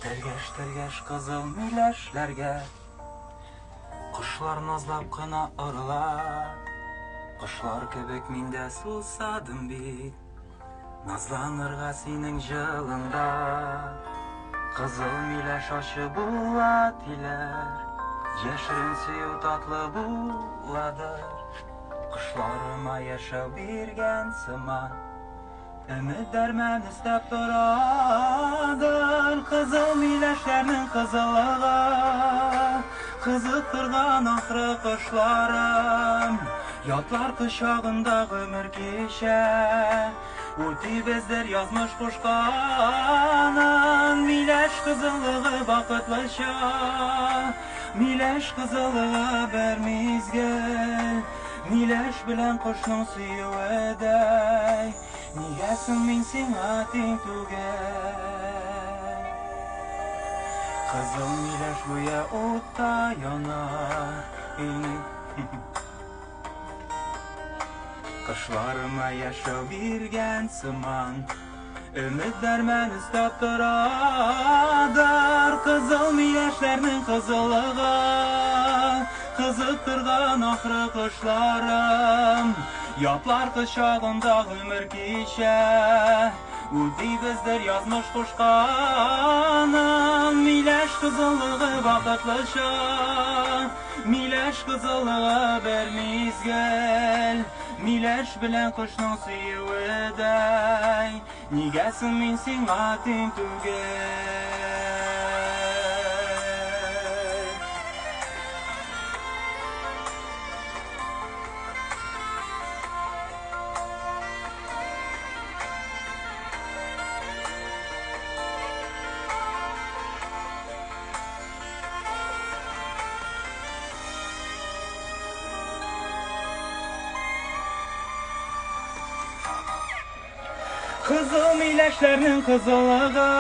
Тергеш кызыл миләшләргә, Кышлар назлап кына ырыла. Кышлар кебек мин дә сусадым бит, Назланырга синең җылыңда. Кызыл миләш ачы була тиләр, Яшерен сөю татлы буладыр. Кышларыма яшәү биргән сыман, Өмет дәрмән эстәп торадыр. Кызыл миләшләрнең кызыллыгы, Кызыктырган ахры кышларым. Ятлар кочагында гомер кичә, Үти бездер язмыш кушканын. Миләш кызыллыгы бакытлыча, Миләш кызыллыгы бер мизгел, Миләш белән кошның сөюедәй. Нигә соң мин сиңа тиң түгел? Кызыл миләш гүя утта янар. Кышларыма яшәү биргән сыман, Өмет дәрмән эстәп торадыр. Кызыл миләшләрнең кызыллыгы, Кызыктырган ахры кышларым. Ятлар кочагында гомер кичә, Үти бездер язмыш кушканын. Миләш кызыллыгы вакытлыча, Миләш кызыллыгы бер мизгел, Миләш белән кошның сөюедәй. Нигә соң мин сиңа тиң түгел? Кызыл миләшләрнең кызыллыгы,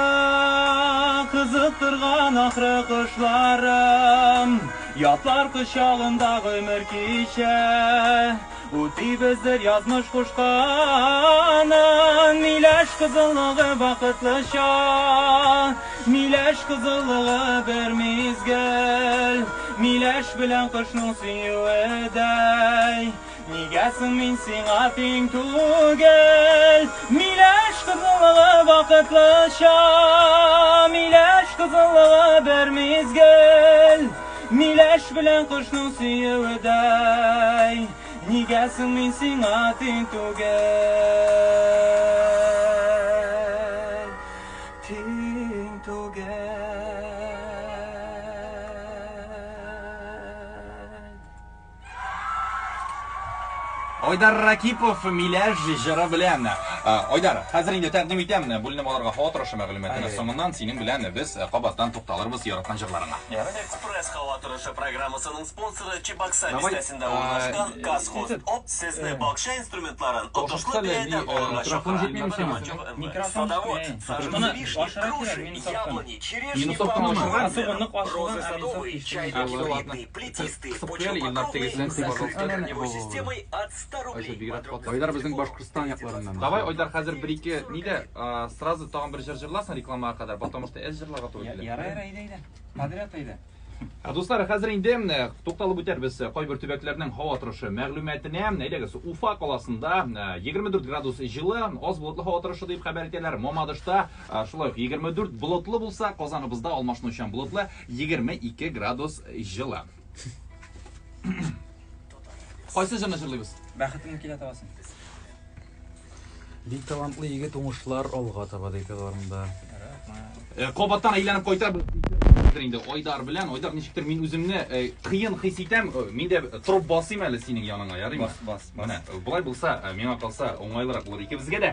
Кызыктырган ахры кышларым. Ятлар кочагында гомер кичә, Үти бездер язмыш кушканын. Миләш кызыллыгы вакытлыча, Миләш кызыллыгы бер мизгел, Миләш белән кошның сөюедәй. Нигә соң мин сиңа тиң түгел? Миләш кызыллыгы вакытлыча, Миләш кызыллыгы бер мизгел, Миләш белән кошның сөюедәй. Нигә соң мин сиңа тиң түгел? Тиң түгел. Айдар Ракипов Миләш җыры белән. Айдар, хәзер инде тәкъдим итәм бүленеп алырга һава торышы мәгълүматын. Соңыннан синең белән без кабаттан тукталырбыз яраткан җырларыңа. Экспресс һава торышы программасының спонсоры Чебоксар бистәсендә урнашкан Казхоз Оп сезне бакча инструментларын отышлы бәядә алырга чакыра. Садовод, сажены вишни, груши, яблони, черешни, помидоры, розы садовые, чайные, ядовитые, плетистые, почвоподдерживающие системой от 100 рублей. Айдар безнең Башкортстан якларыннан. Давай, Айдар, хәзер бер-ике нидә сразу тагын бер җыр җырласын рекламага кадәр, потому что әз җырларга туры килә. Ярай, әйдә. Подряд әйдә. Дуслар, хәзер инде тукталып үтәрбез кайбер төбәкләрнең һава торышы мәгълүматына. Әйдәгез, Уфа каласында 24 градус җылы, аз болытлы һава торышы дип хәбәр итәләр. Мамадышта шулай 24 болытлы булса, Казаныбызда алмашынучан болытлы 22 градус җылы. Кайсы җырны җырлыйбыз? Бәхетеңне килә табасың. Бик талантлы егет уңышлар алга таба декаларында. Кабаттан әйләнеп кайтабыз. Инде Айдар белән, Айдар ничектер мин үземне кыен хис итәм. Мин дә троп басыйм әле синең яныңа, ярыймы? Бас. Менә, булай булса, миңа калса уңайлырак булыр икебезгә дә.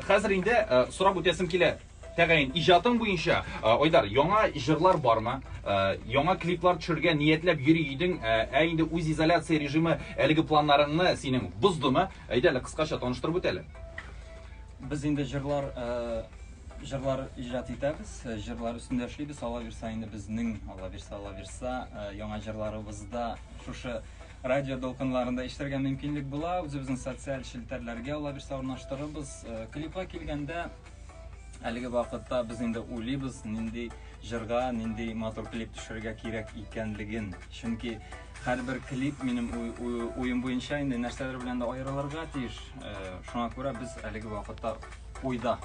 Хәзер инде сорап үтәсем килә. Тәгаен иҗатың буенча, Айдар, яңа җырлар бармы? Яңа клиплар төшергә ниятләп йөри идең, инде үз изоляция режимы әлеге планнарыңны синең буздымы? Әйдә әле кыскача таныштырып үт әле. Без инде җырлар иҗат итәбез, җырлар өстендә эшлибез. Алла бирса инде безнең, Алла бирса, яңа җырларыбызда шушы радио долкынларында ишетергә мөмкинлек була. Үзебезнең социаль челтәрләргә Алла бирса урнаштырырбыз. Клипка килгәндә Әлеге вакытта без инде уйлыйбыз, нинди җырга, нинди матур клип төшерергә кирәк икәнлеген. Чөнки һәрбер клип минем уем буенча инде нәрсәләр белән дә аерылырга тиеш. Шуңа күрә без әлеге вакытта уйда.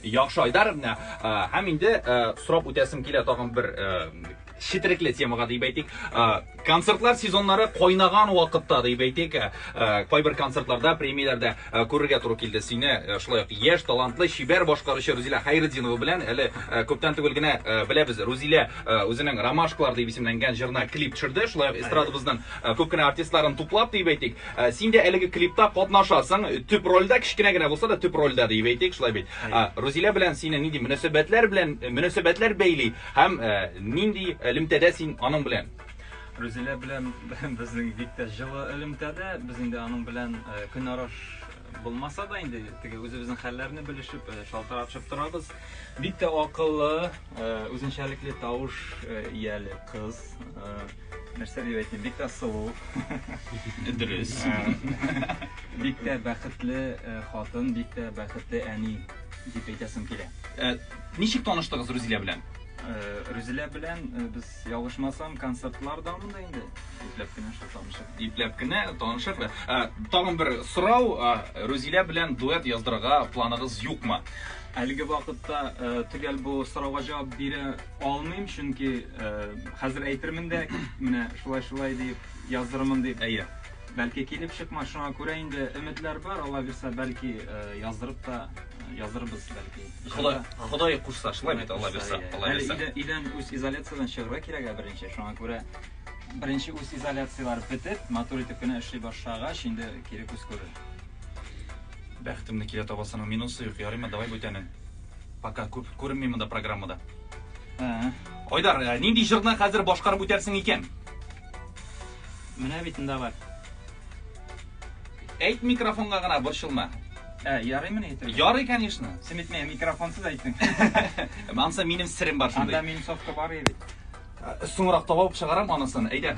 Яхшы Айдар, һәм инде сорап үтәсем килә тагын бер шитрекле темага дип әйтик. Концертлар сезоннары кайнаган вакытта дип әйтик. Кайбер концертларда, премияләрдә күрергә туры килде сине. Шулай ук яшь, талантлы, шибәр башкаручы Рузилә Хәйретдинова белән әле күптән түгел генә беләбез. Рузилә үзенең Ромашкалар дип исемләнгән җырына клип төшерде. Шулай ук эстрадабыздан күп кенә артистларын туплап дип әйтик. Син дә әлеге клипта катнашасың. Төп рольдә, кичкенә генә булса да төп рольдә дип әйтик. Шулай бит. Рузилә белән сине нинди мөнәсәбәтләр бәйли һәм нинди элемтәдә син аның белән? Рузилә белән безнең бик тә җылы элемтәдә, без инде аның белән көнараш булмаса да инде теге үзебезнең хәлләрне белешеп, шалтыратышып торабыз. Бик тә акыллы, үзенчәлекле тавыш ияле кыз. Нәрсә дип әйтим, бик тә сылу. Дөрес. Бик тә бәхетле хатын, бик тә бәхетле әни дип әйтәсем килә. Ничек таныштыгыз Рузилә белән? Рузилә белән без ялгышмасам концертларда инде Ипләп кенә танышып. Тагын бер сорау, Рузилә белән дуэт яздырырга планыгыз юкмы? Әлеге вакытта төгәл бу сорауга җавап бирә алмыйм, чөнки хәзер әйтермен дә, менә шулай дип яздырырмын дип. Бәлки килеп чыкмас, шуңа күрә инде өметләр бар, Алла бирсә, бәлки яздырып та яздырырбыз бәлки. Ходай кушса, шулай бит, Алла бирсә. Идән үз изоляциядан чыгарга кирәк беренче. Шуңа күрә беренче үз изоляциялар бетеп, матур итеп кенә эшли башлагач, инде кирәк үз күрер. Бәхтемне килә табасының минусы юк, ярыймы, давай бүтәнен. Пока күренмим монда программада. Айдар, нинди җырны хәзер башкарып үтәрсең икән? Менә бит инде бар. Әйт микрофонга гына борчылма. Ярыймы әйтер? Ярый, конечно. Син әйтмә, микрофонсыз әйттең. Ансы минем сирем бар шундай. Анда минем совка бар иде. Соңрак табып чыгарам анысын. Әйдә.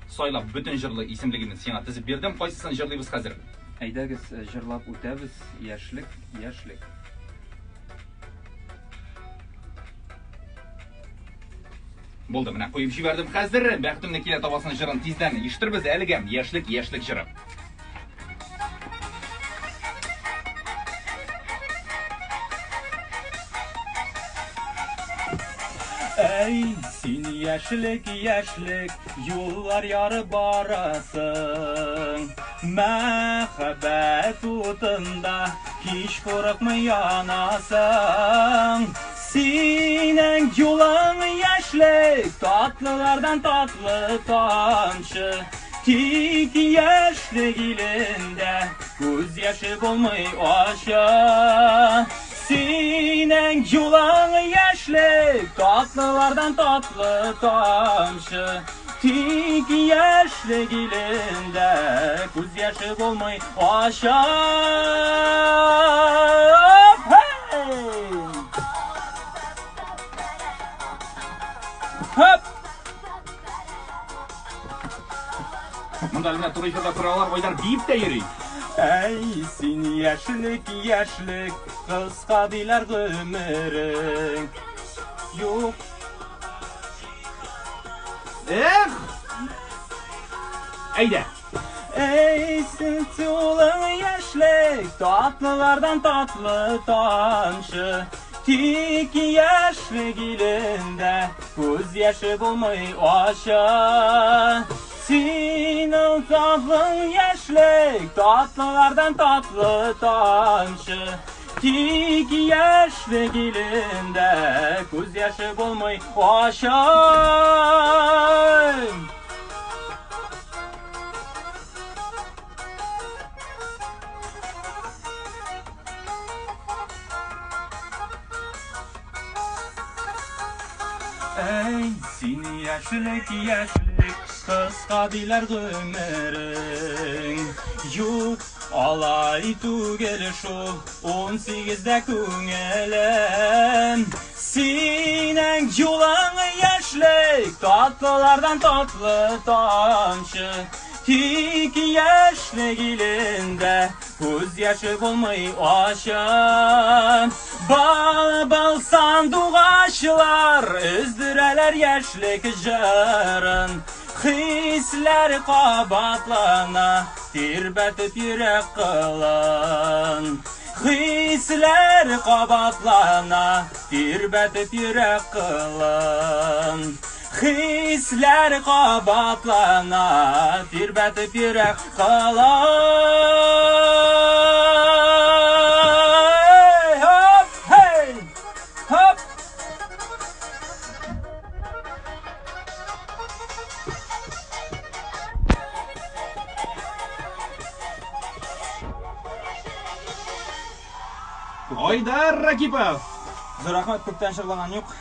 Сайлап бүтән җырлы исемлегенә сиңа тизеп бирдем. Кайсысын җырлыйбыз хәзер? Әйдәгез җырлап үтәбез. Яшьлек. Булды, менә куеп җибәрдем хәзер. Бәхтемне килә табасының җырын тиздән ишетербез. Әлегә яшьлек җыры. Ey sин яшьлек, юллар яры барасың. Мәхәббәт утында һич курыкмый янасың. Синең юлың яшьлек, татлылардан татлы тамчы. Тик яшьлек илендә күз яше булмый ача. Синең юлың яшьлек, татлылардан татлы тамчы. Тик яшьлек илендә күз яше булмый ача. Монда менә туры җырда коралар Айдар биеп тә йөри. Ey син яшьлек, кыска диләр гомерең. Юк. Әйдә. Ey син юлың яшьлек, татлылардан татлы тамчы. Тик яшьлек илендә күз яше булмый ача. Синең татлың яшьлек, татлылардан татлы тамчы. Тик яшьлек илендә күз яше булмый ача. Ey sin яшьлек, кыска диләр гомерең. Юк, алай түгел шул 18дә күңелем. Синең юлың яшьлек, татлылардан татлы тамчы. Tik yaşlı gilinde Göz yaşı bulmayı aşan Bal bal sandık aşılar Üzdüreler yaşlık jarın Hisler kabatlana Tirbetip yürek kılan Hisler kabatlana Tirbetip yürek kılan Hisler kabatlana Tirbetip yürek kılan Hop hey hop Haydar Rakipov. Rahmat köpten şırlanan yok.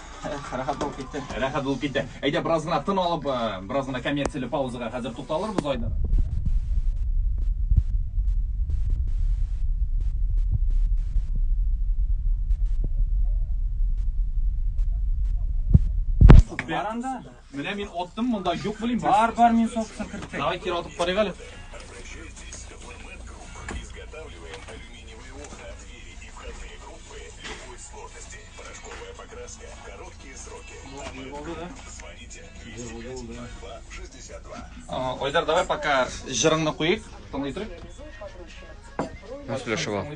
Rahat olup gitti. Рахат болып кетті. Әйде біраз ғана тын алып, біраз ғана коммерциялы паузаға қазір тоқталырмыз Айдар. Баранда? Міне мен оттым, мұнда жоқ білейм. Бар, мен соқсын кірттік. Давай кері атып барайық әлі. Ойдар, давай пока жырыңны қойып, тыңдай тұрайық. Флешка ал.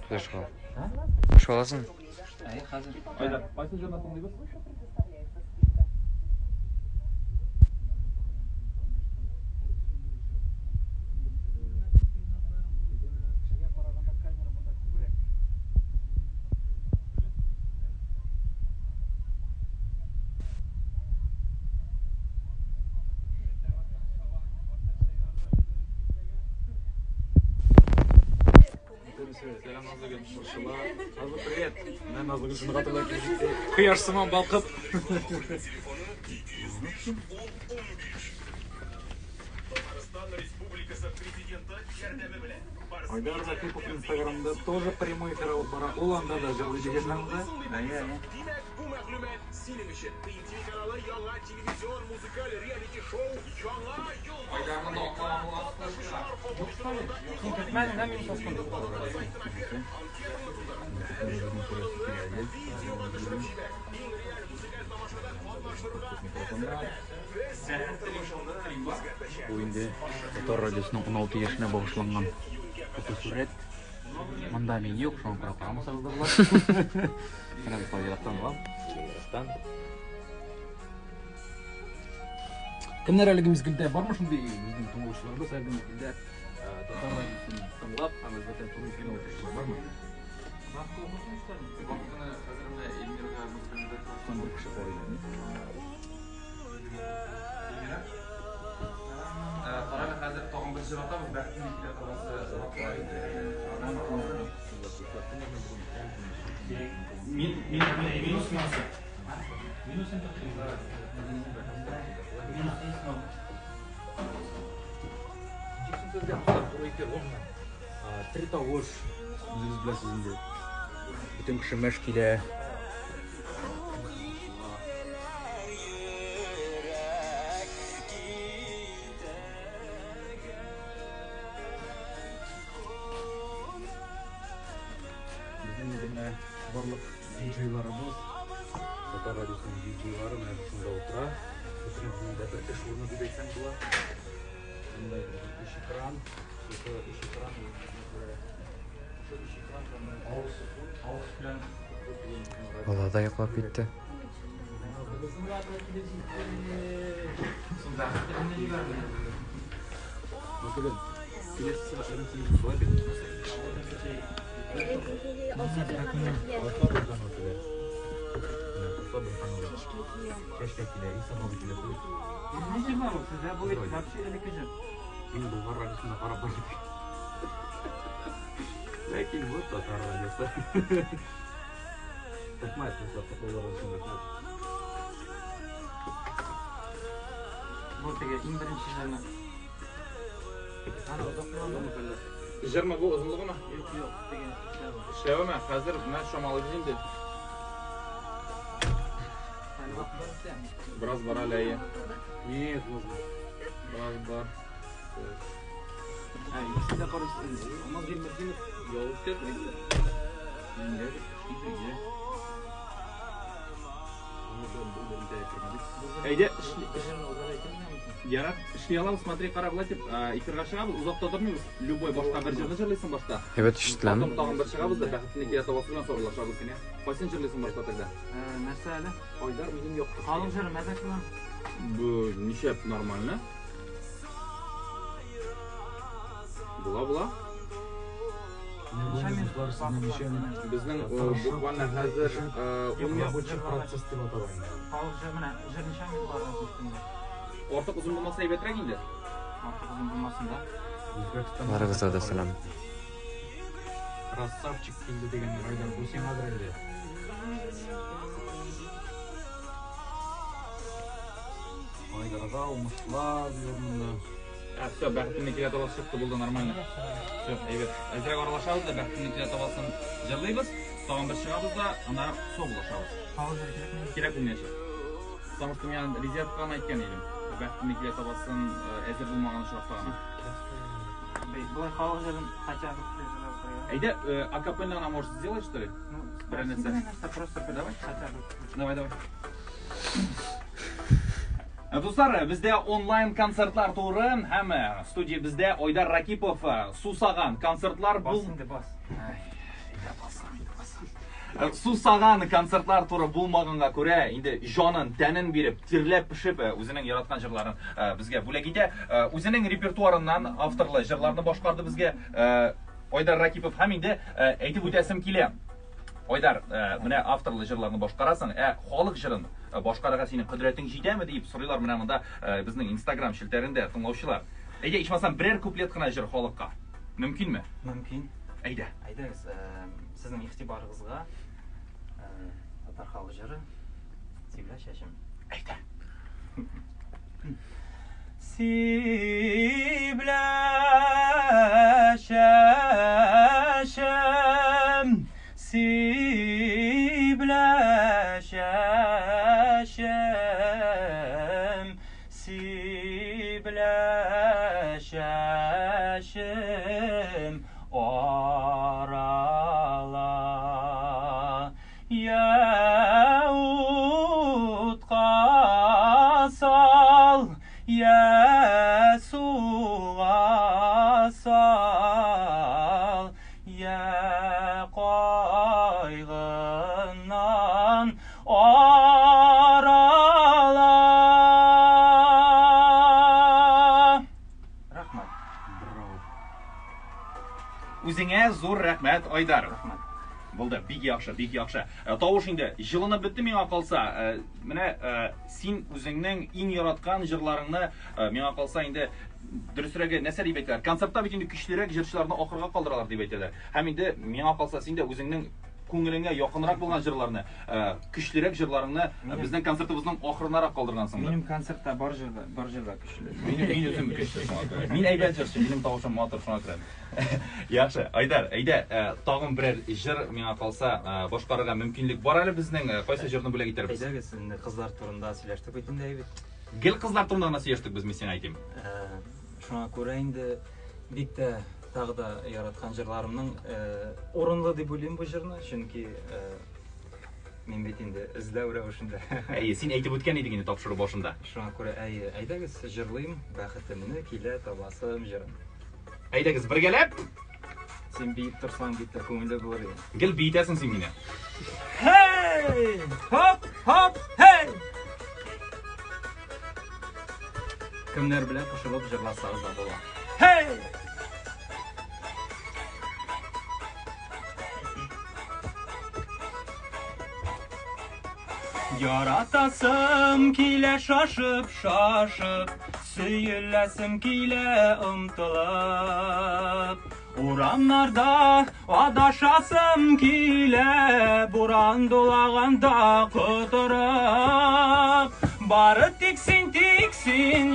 Флешка ал. Флешка аласың? Қазір. Ойдар, қайсы жырына тыңдайбыз? Selam Nazlıgül. Nazlı привет. Ben Nazlıgül şunu hatırlarken kıyarsıman balkıp. Айдар Закипов Инстаграмда тоже прямой эфир алып бара. Ул анда да җырлый дигәннән дә. Айдарның да атлануы. Кетмәдin de мен соқсын. Бу инде Татар радиосының 16 яшенә багышланган фотосурет. Монда мин юк, шуңа күрә карамасагыз да була. Менә бу файдалыктан бар. Кемнәр әлеге мизгелдә бармы шундый безнең тыңлаучыларыбыз әлеге мизгелдә Татар радиосын тыңлап, һәм әлбәттә туры эфиргә утырышулар бармы? Вакытны хәзерме Эльмирга музыканы Son bir kişi var yani. Qarayla hozir tog'im bir jir otamiz, baxtning ikkita tog'asi minus minus. Minus Три того ж үзегез беләсез инде. Бөтен кеше мәш килә. Барлык диджейларыбыз, Татар радиосының диджейлары менә шунда утыра. Бөтенләйгә бер эш урыны дип әйтсәң була. Шундай иш экран, иш экран, авыз белән Бала да йоклап китте. Ләкин вот Татар радиосы. Тәкмәт Татар радиосы. Bu tege en birinci jırını. Жырмы bu uzunluğu mu? Yok degen İşlevi mi? Hazır ben şomalı bizim de. Biraz var hala iyi. Нет, нужно. Biraz var. İkisi de karıştırdı. Ama bir mesela yavuz tekrar. Eyde, Ярат, işli alalım, смотри, қарабылайтып, эфирға шығабыз, ұзақта тұрмаймыз. Любой башқа бір жерді жырлайсың башта. Evet işitілем. Потом тағын бір шығабыз да, бәхітіне келе табасымен соғылашабыз сене. Қайсын жырлайсың башта тогда? Нәрсе әлі? Айдар, менің жоқ. Халық жыры, мәзә қылам. Bu nişep нормально. Була. Bizning bukvalno hozir процесс деп аталайын. Халық жыры, міне, жыр неше минут бар үстінде. Ortak uzun bulmasa aybetrek indi. Артық ұзын болмасын да. Барыңызға да салам. Красавчик келді деген Айдар, бұл сен адырелде. Айдарға ұмыштылар диyorмында. Все, бәхітіне келе табасы шықты, бұл да нормально. Все, әйбет. Әзірек аралашабыз да, бәхітіне келе табасын жырлайбыз. Тағын бір шығабыз да, ана соғылашабыз. Халық жыры керек ме? Керек білмеші. Потому что мен резервканы айтқан едім. Бәхітіне келе табасын әзір болмаған шырақтағаны. Бұлай халық жырын қача бүкілі жыры. Әйде, акапелланы она может сделать, что ли? Просто давай, хотя бы. Давай. Достар, bizde онлайн концертлар туры һәм студия bizde Айдар Ракипов сусаган концертлар Сусаган концертлар туры булмаганга күрә, инде җанын, тәнен биреп, тирләп пешеп, үзенең яраткан җырларын безгә бүләк итә. Үзенең репертуарыннан авторлы җырларны башкарды безгә Айдар Ракипов һәм инде әйтеп үтәсем килә. Айдар, менә авторлы җырларны башкарасың, халык җырын башкарырга синең кудрәтең җитәме дип сорыйлар менә монда безнең Instagram шелтәрендә тыңлаучылар. Әйдә, ичмасам берәр куплет кына җыр халыкка. Мөмкинме? Мөмкин. Әйдә. Әйдәгез, сезнең игътибарыгызга татар халык җыры Сибла шәшем. Әйдә. Сибла шәшем, Сибла шәшем, Сибла шәшем, арала яутқа сал, я суға сал, я қайғынан арала. Рахмат. Браво. Үзеңә зур рәхмәт, Айдар. Рахмат. Булды, бик яхшы, бик яхшы. Тавыш инде җылынып бетте миңа калса. Менә син үзеңнең иң яраткан җырларыңны миңа калса инде дөресрәге нәрсә дип әйтәләр? Концертта бит инде көчлерәк җырчыларны ахырга калдыралар дип әйтәләр. Һәм инде миңа калса син дә үзеңнең күңелеңә якынрак булган җырларны, көчлерәк җырларыңны безнең концертыбызның ахырынарак калдыргансың. Минем концертта бар җырда көчле. Мин үзем көчле. Мин әйбәт җырчы, минем тавышым матур шуңа күрә. Яхшы, Айдар, әйдә, тагын берәр җыр миңа калса башкарырга мөмкинлек бар әле безнең кайсы җырны бүләк итәрбез? Әйдәгез, инде кызлар турында сөйләштек бит инде әйбәт. Гел кызлар турында гына сөйләштек без, мин сиңа әйтим. Шуңа күрә инде бик тә тагы да яраткан җырларымның урынлы дип уйлыйм бу җырны, чөнки мин бит инде эзләү рәвешендә. Син әйтеп үткән идең инде тапшыру башында. Шуңа күрә әйдәгез, җырлыйм, бәхетемне килә табасым җырын. Әйдәгез, бергәләп. Син биеп торсаң бит күңелле булыр иде. Гел бийтәсең син мине. Hey! Hop, hop, hey! Кемнәр белән кушылып җырласагыз да була. Hey! Яратасым килә шашып, сөйләсем килә ымтылып. Урамнарда адашасым килә, буран дулаганда котырып. Бары тик син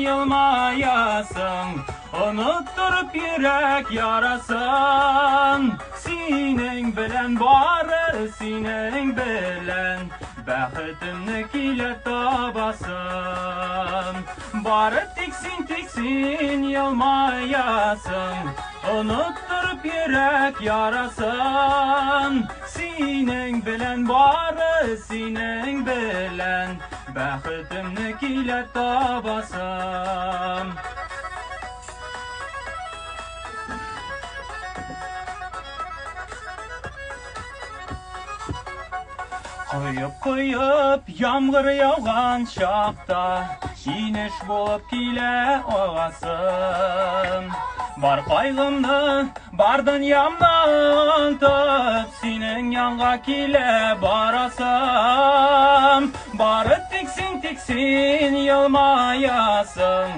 елмаясың, оныттырып йөрәк ярасын. Синең белән бары, синең белән бәхетемне килә табасым. Бары тик син tiksin yılmayasın, unutturup yürek yarasın. Senin bilen barı, senin bilen bəxtimni kile tabasım. Kıyıp yağmur yağan şaqta, iniş bolup kile oğasın. Var kaygımны, бар dünyamdan tüp, senin yanğa kile barasım. Barı tiksin yılmayasın,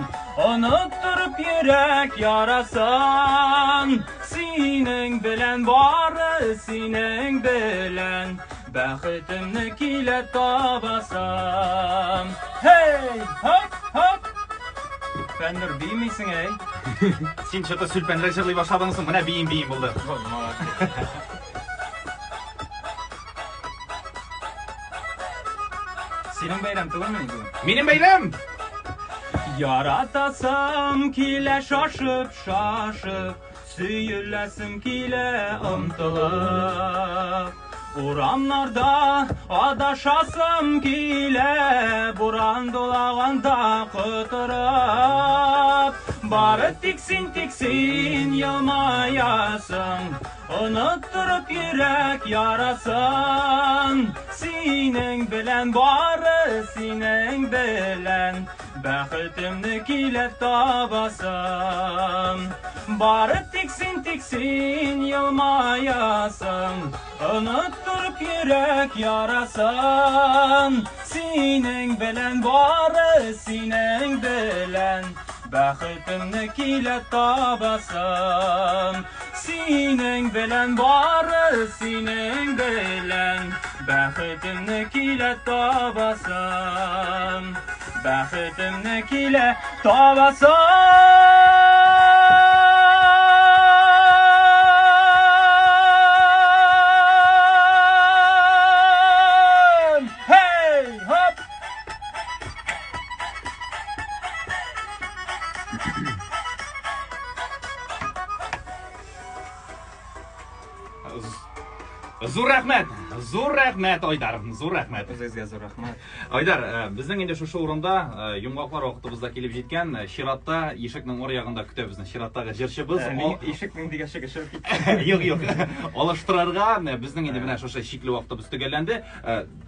unutturup yürek yarasın. Senin bilen barı, senin bilen bəxtimni kile tabasam. Hey, hop, hop. Fendir bilmiysin ey. Sen çöte sülpenler jırlay başladыңсың, мына бейін болды. Senin bayram tugul mu? Benim bayram. Yaratasam kile şaşıp, süyülesim kile ımtılıp. Uranlarda adaşasım kile, buran dolağında kıtırıp. Barı tiksin yılmayasın, unutturup yürek yarasın. Senin bilen barı, senin bilen bəxtimni kile tabasım. Barı tiksin yılmayasın, unutturup yürek yarasın. Senin bilen barı, senin bilen bəxtimni kile tabasım. Senin bilen barı, senin bilen bəxtimni kile tabasım. Bəxtimni kile tabasım. Hey, hop. Зур рәхмәт Айдар, зур рәхмәт. Өзіңізге зур рахмат. Айдар, біздің енді шушы орында йомғақлар вақытыбызда келіп жеткен, Ширатта ешектің ор жағында күтебіз. Шираттағы жерші біз. Ешектің деген шегі шығып кетті. Yok. Алыштырарға біздің енді мына шушы шиклі вақытыбыз түгелленді.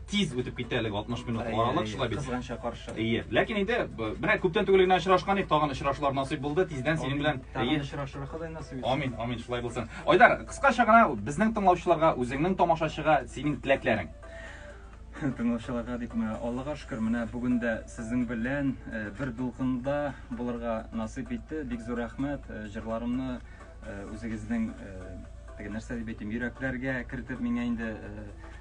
Тиз өтіп кетті әлігі 60 минут аралық шылай бет. Қызғанша қаршы. Ләкин енді мына көптен түгелігіне шырашқан ек, тағаны шырашылар насip болды. Тизден сенің білән. Тағаны шырашыра қадай насip етсін. Амин, шылай болсын. Айдар, қысқаша ғана біздің тыңлаушыларға, өзіңнің тамашашыға сенің тілеклерің. Тыңлаушыларға дейік, Аллаға шүкір, мына бүгінде сіздің білән бір дулқында болырға насip етті. Бик зор рахмет, жырларымны өзіңіздің нәрсе деп айтайын, үйрәкләргә кіртіп, меңа енді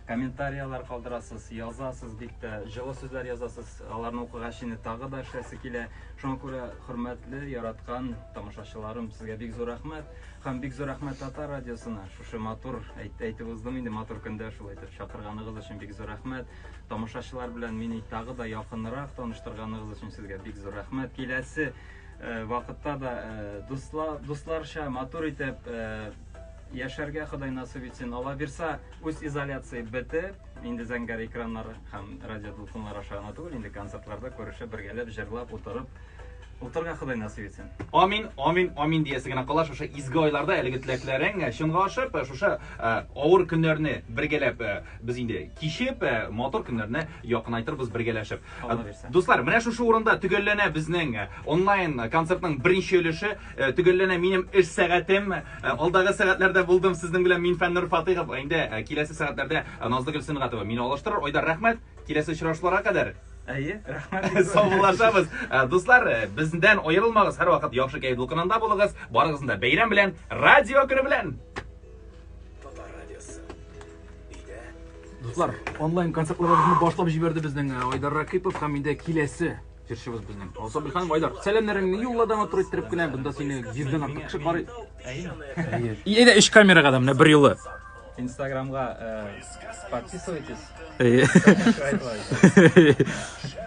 комментариялар қалдырасыз, язасыз, бик тә жылы сөздер язасыз, аларны оқыға шені тағы да эшләсе килә. Шуңа күрә хөрмәтле, яраткан тамашачыларым, сезгә бик зур рәхмәт. Һәм бик зур рәхмәт Татар радиосына. Шушы матур әйтеп уздым инде, матур көндә шулай итеп чакырганыгыз өчен бик зур рәхмәт. Тамашачылар белән мине тағы да якынрак таныштырганыгыз өчен сезгә бик зур рәхмәт. Киләсе вакытта да дусларча матур итеп яшәргә Ходай насыйп итсен. Алла бирсә, үз изоляция бетеп, инде зәңгәр экраннар һәм радио дулкынлар аша гына түгел, инде концертларда күрешеп, бергәләп, җырлап, утырырга Ходай насыйп итсен. Амин диясе генә кала, шушы изге айларда әлеге теләкләрең чынга ашып, шушы авыр көннәрне бергәләп без инде кичеп, матур көннәрне якынайтырбыз бергәләшеп. Дуслар, менә шушы урында төгәлләнә безнең онлайн концертның беренче өлеше, төгәлләнә минем эш сәгатем. Алдагы сәгатьләрдә булдым сезнең белән мин Фәннур Фатыйхов. Инде киләсе сәгатьләрдә Назлы Гөлсем Гатова мине алыштырыр. Айдар, рәхмәт. Киләсе очрашуларга кадәр. Рәхмәт. Саулашабыз. Дуслар, бездән аерылмагыз. Һәр вакыт яхшы кәйф дулкынында булыгыз. Барыгызны да бәйрәм белән, радио көне белән. Татар радиосы. Дуслар, онлайн концертларыбызны башлап җибәрде безнең Айдар Ракипов һәм инде киләсе җырчыбыз безнең Алсабил ханым. Айдар, сәламнәреңне юлладан туры иттереп кенә, бунда сине 100дән артык кеше карый. Әйе, 3 камерага да менә 1 елы. Инстаграмга подписывайтесь.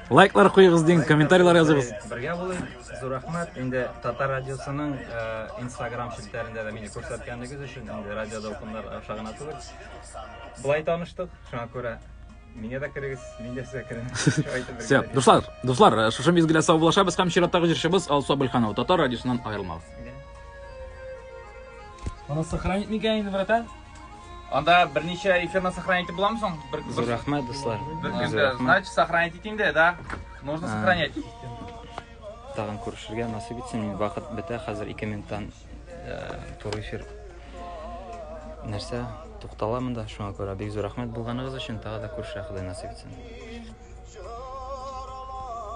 Лайклар қойыңыз дейін, комментарийлар жазыңыз. Бірге болайық. Зор рахмат. Енді Татар радиосының Instagram шілттерінде де мені көрсеткендігіңіз үшін енді радиода оқындар шағына түгіл. Бұлай таныштық. Шуңа көре мене де кіріңіз, мен де сізге кіріңіз. Все, достар, шушы мезгілде сау болашабыз, һәм чираттагы җырчыбыз Алсу Абылханова Татар радиосынан айрылмагыз. Аны сохранить микән инде, братан? Анда берничә эфирны сохранить итеп буламы соң? Зур рахмат, дуслар. Значит, сохранить итим дә, да? Нужно сохранять. Тагын күрешергә насыйп итсен. Вакыт бетә, хәзер 2 минуттан туры эфир. Нәрсә, тукталамын да, шуңа күрә бик зур рахмат булганыгыз өчен, тагы да күрешә, Ходай насыйп итсен.